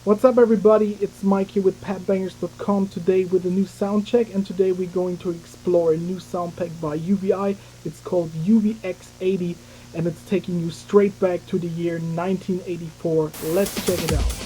What's up everybody, it's Mike here with Padbangers.com today with a new sound check, and today we're going to explore a new sound pack by UVI. It's called UVX80 and it's taking you straight back to the year 1984. Let's check it out.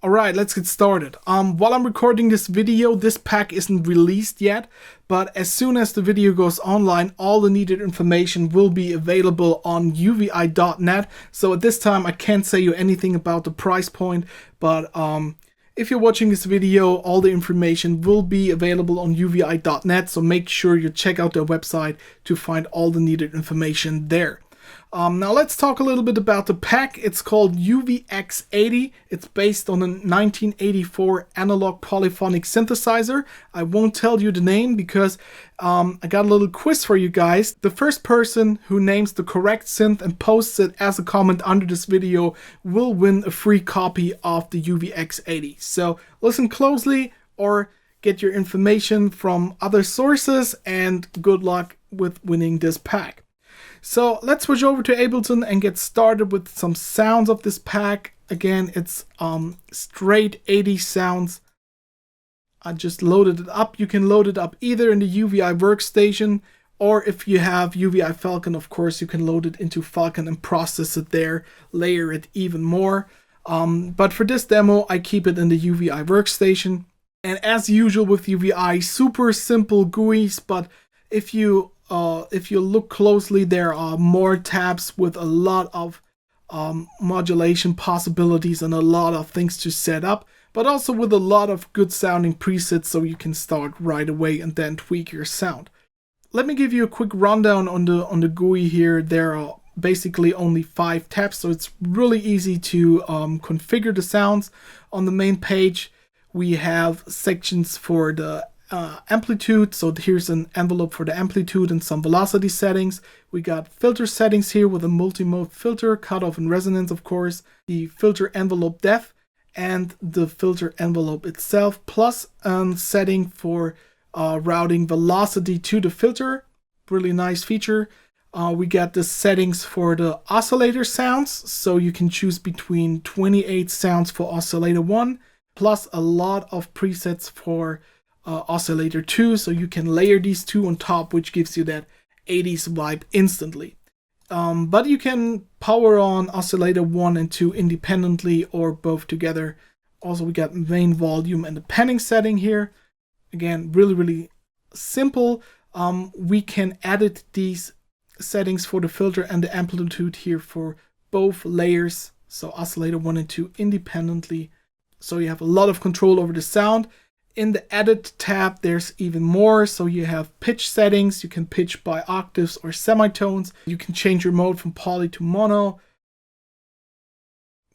Alright, let's get started. While I'm recording this video, this pack isn't released yet, but as soon as the video goes online, all the needed information will be available on uvi.net. So at this time, I can't say you anything about the price point, but if you're watching this video, all the information will be available on uvi.net, so make sure you check out their website to find all the needed information there. Now let's talk a little bit about the pack. It's called UVX80. It's based on a 1984 analog polyphonic synthesizer. I won't tell you the name because I got a little quiz for you guys. The first person who names the correct synth and posts it as a comment under this video will win a free copy of the UVX80. So listen closely or get your information from other sources, and good luck with winning this pack. So let's switch over to Ableton and get started with some sounds of this pack. Again, it's straight 80 sounds. I just loaded it up. You can load it up either in the UVI workstation, or if you have UVI Falcon, of course, you can load it into Falcon and process it there, layer it even more. But for this demo, I keep it in the UVI workstation. And as usual with UVI, super simple GUIs, but if you look closely, there are more tabs with a lot of modulation possibilities and a lot of things to set up, but also with a lot of good sounding presets, so you can start right away and then tweak your sound. Let me give you a quick rundown on the GUI here. There are basically only 5 tabs, so it's really easy to configure the sounds. On the main page, we have sections for the amplitude, so here's an envelope for the amplitude and some velocity settings. We got filter settings here with a multi-mode filter, cutoff and resonance, of course, the filter envelope depth and the filter envelope itself, plus a setting for routing velocity to the filter. Really nice feature. We got the settings for the oscillator sounds, so you can choose between 28 sounds for oscillator 1 plus a lot of presets for oscillator 2, so you can layer these two on top, which gives you that 80s vibe instantly. But you can power on oscillator 1 and 2 independently or both together. Also, we got main volume and the panning setting here. Again, really simple. We can edit these settings for the filter and the amplitude here for both layers, so oscillator 1 and 2 independently, so you have a lot of control over the sound. In the edit tab, there's even more. So you have pitch settings. You can pitch by octaves or semitones. You can change your mode from poly to mono.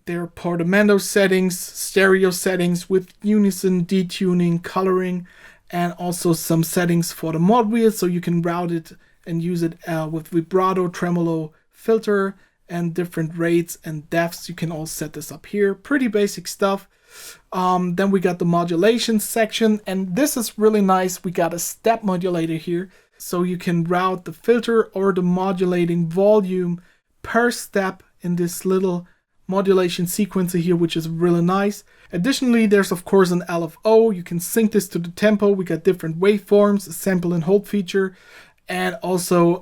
There are portamento settings, stereo settings with unison, detuning, coloring, and also some settings for the mod wheel. So you can route it and use it with vibrato, tremolo, filter, and different rates and depths. You can all set this up here. Pretty basic stuff. Then we got the modulation section, and this is really nice. We got a step modulator here, so you can route the filter or the modulating volume per step in this little modulation sequencer here, which is really nice. Additionally, there's of course an LFO. You can sync this to the tempo. We got different waveforms, a sample and hold feature, and also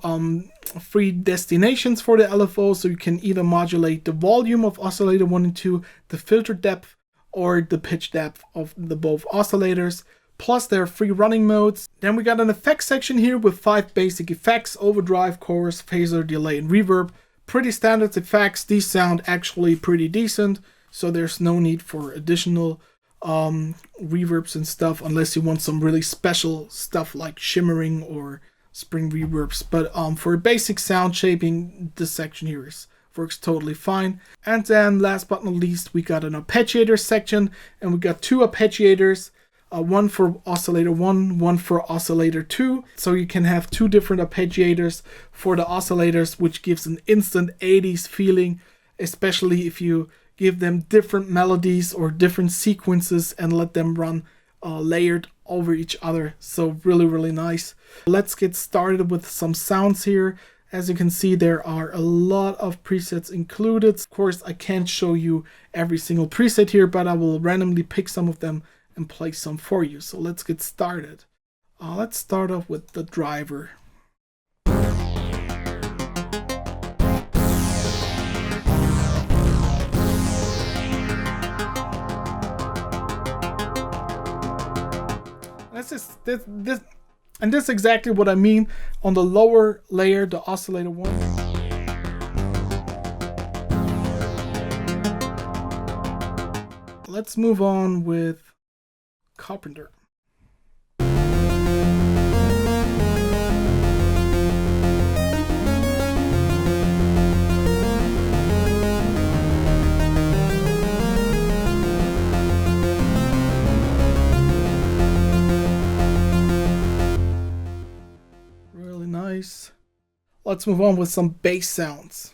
free destinations for the LFO. So you can either modulate the volume of oscillator 1 and 2, the filter depth, or the pitch depth of the both oscillators. Plus there are free running modes. Then we got an effects section here with 5 basic effects: overdrive, chorus, phaser, delay, and reverb. Pretty standard effects. These sound actually pretty decent, so there's no need for additional reverbs and stuff unless you want some really special stuff like shimmering or spring reverbs. But for basic sound shaping, this section here works totally fine. And then last but not least, we got an arpeggiator section, and we got 2 arpeggiators. One for oscillator 1, one for oscillator 2. So you can have 2 different arpeggiators for the oscillators, which gives an instant 80s feeling, especially if you give them different melodies or different sequences and let them run layered over each other. So really, really nice. Let's get started with some sounds here. As you can see, there are a lot of presets included. Of course, I can't show you every single preset here, but I will randomly pick some of them and play some for you. So let's get started. Let's start off with the driver. And this is exactly what I mean. On the lower layer, the oscillator 1. Let's move on with Carpenter. Really nice. Let's move on with some bass sounds.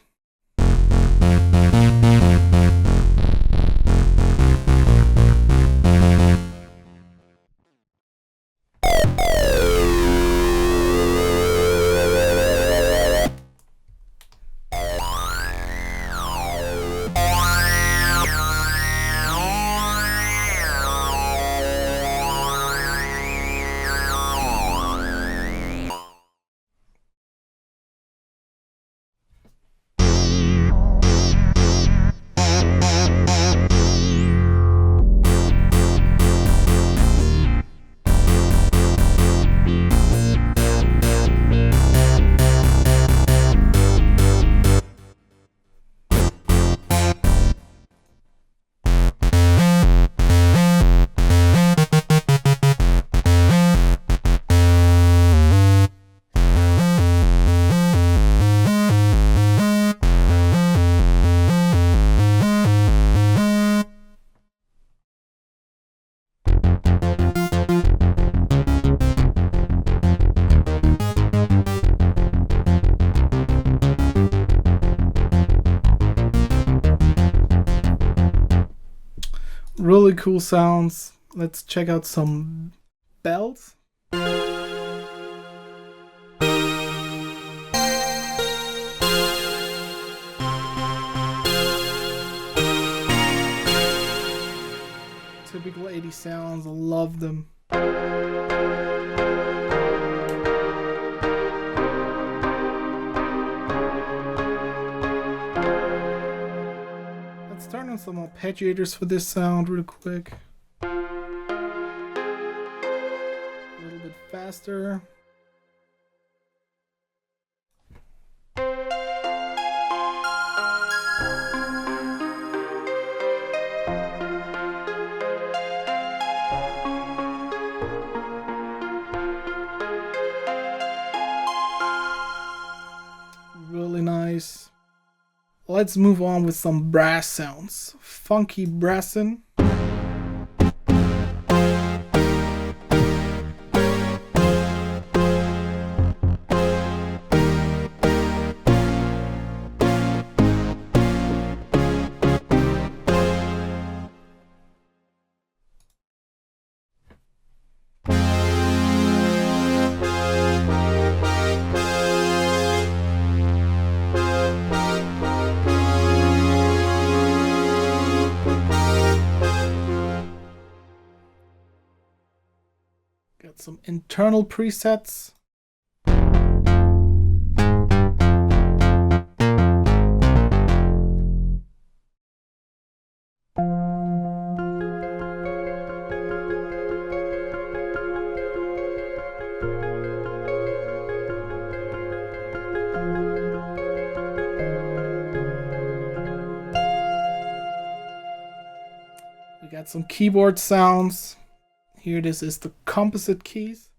Really cool sounds. Let's check out some bells. Typical 80s sounds, I love them. Turn on some arpeggiators for this sound real quick. A little bit faster. Really nice. Let's move on with some brass sounds. Funky brassin'. Got some internal presets. We got some keyboard sounds. Here this is the composite keys.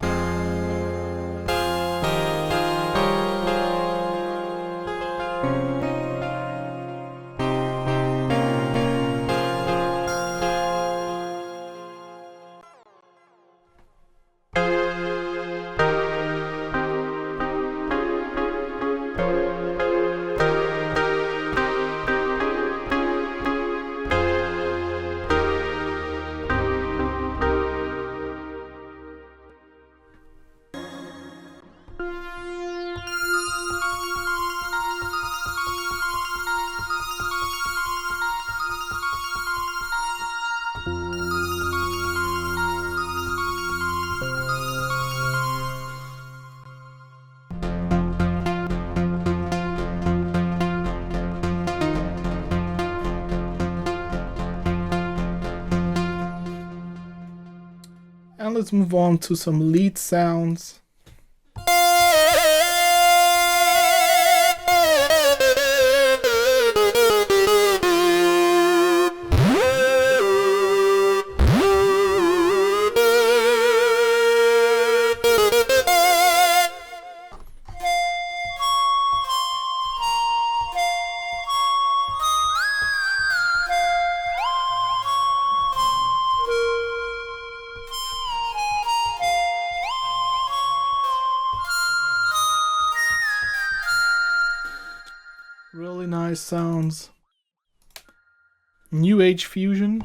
And let's move on to some lead sounds. Really nice sounds. New Age fusion.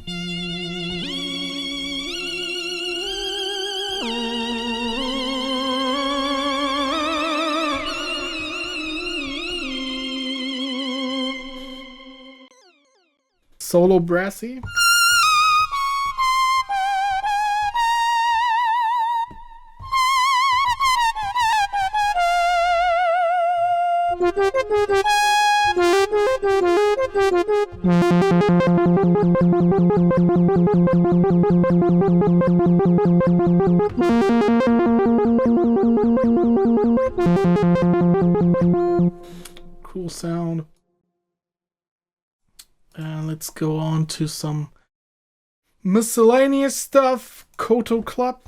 Solo brassy. Cool sound. And let's go on to some miscellaneous stuff. Koto Club.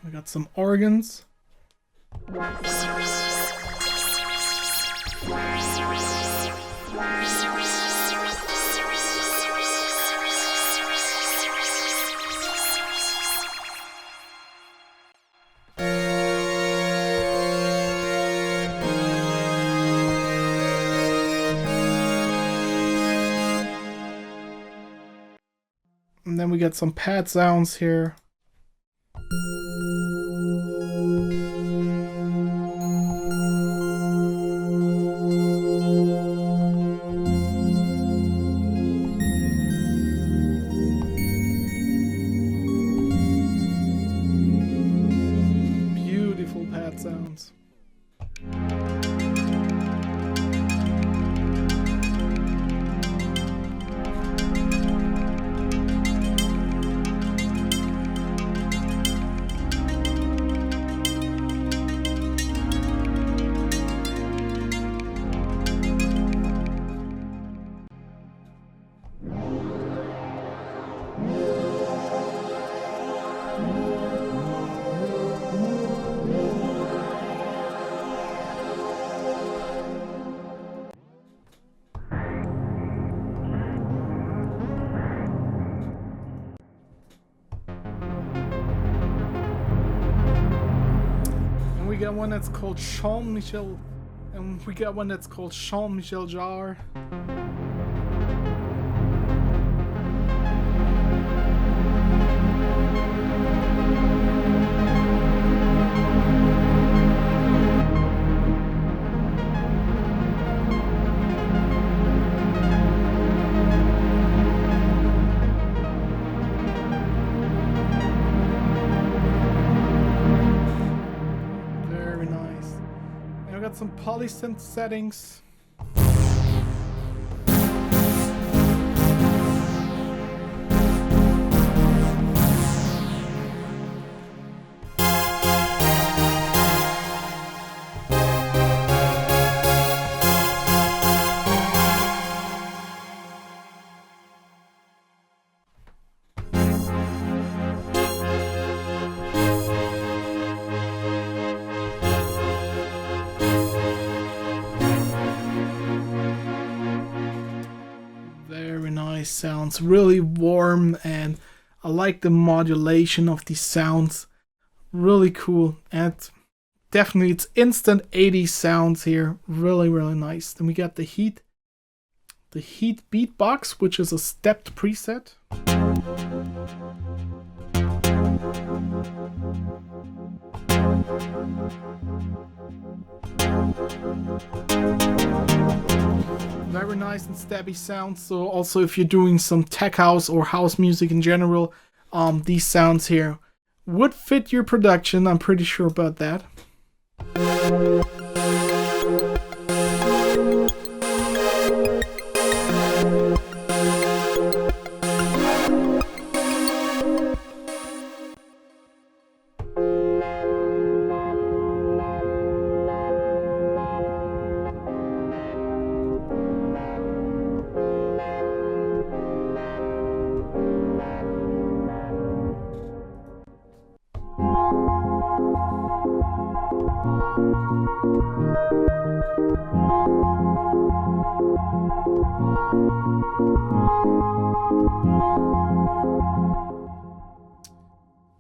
We got some organs. And then we got some pad sounds here. Beautiful pad sounds. one that's called Jean-Michel, and we got one that's called Jean-Michel Jarre. Some polysynth settings. Sounds really warm, and I like the modulation of these sounds. Really cool, and definitely it's instant 80s sounds here. Really nice. Then we got the heat beatbox, which is a stepped preset. Very nice and stabby sounds. So also if you're doing some tech house or house music in general, these sounds here would fit your production. I'm pretty sure about that.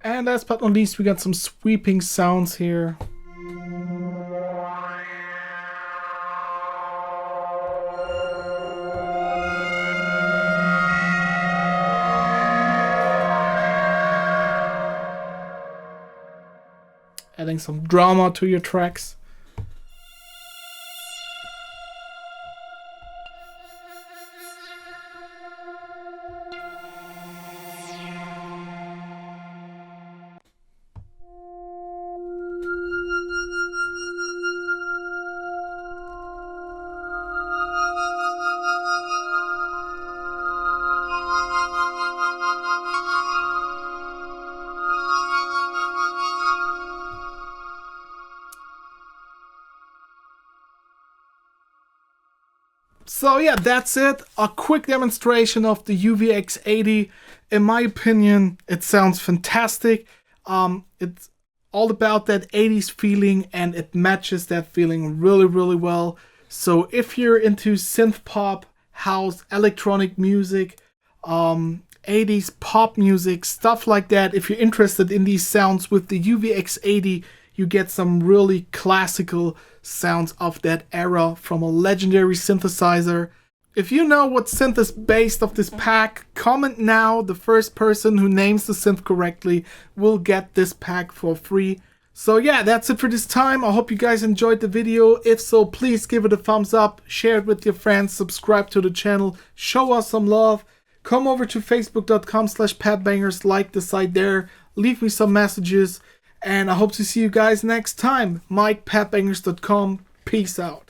And last but not least, we got some sweeping sounds here. Adding some drama to your tracks. So yeah, that's it. A quick demonstration of the UVX80. In my opinion, it sounds fantastic. It's all about that 80s feeling, and it matches that feeling really well. So if you're into synth pop, house, electronic music, 80s pop music, stuff like that, if you're interested in these sounds, with the UVX80, you get some really classical sounds of that era from a legendary synthesizer. If you know what synth is based off this pack, comment now. The first person who names the synth correctly will get this pack for free. So yeah, that's it for this time. I hope you guys enjoyed the video. If so, please give it a thumbs up, share it with your friends, subscribe to the channel, show us some love. Come over to facebook.com/Padbangers, like the site there, leave me some messages. And I hope to see you guys next time. MikePadbangers.com. Peace out.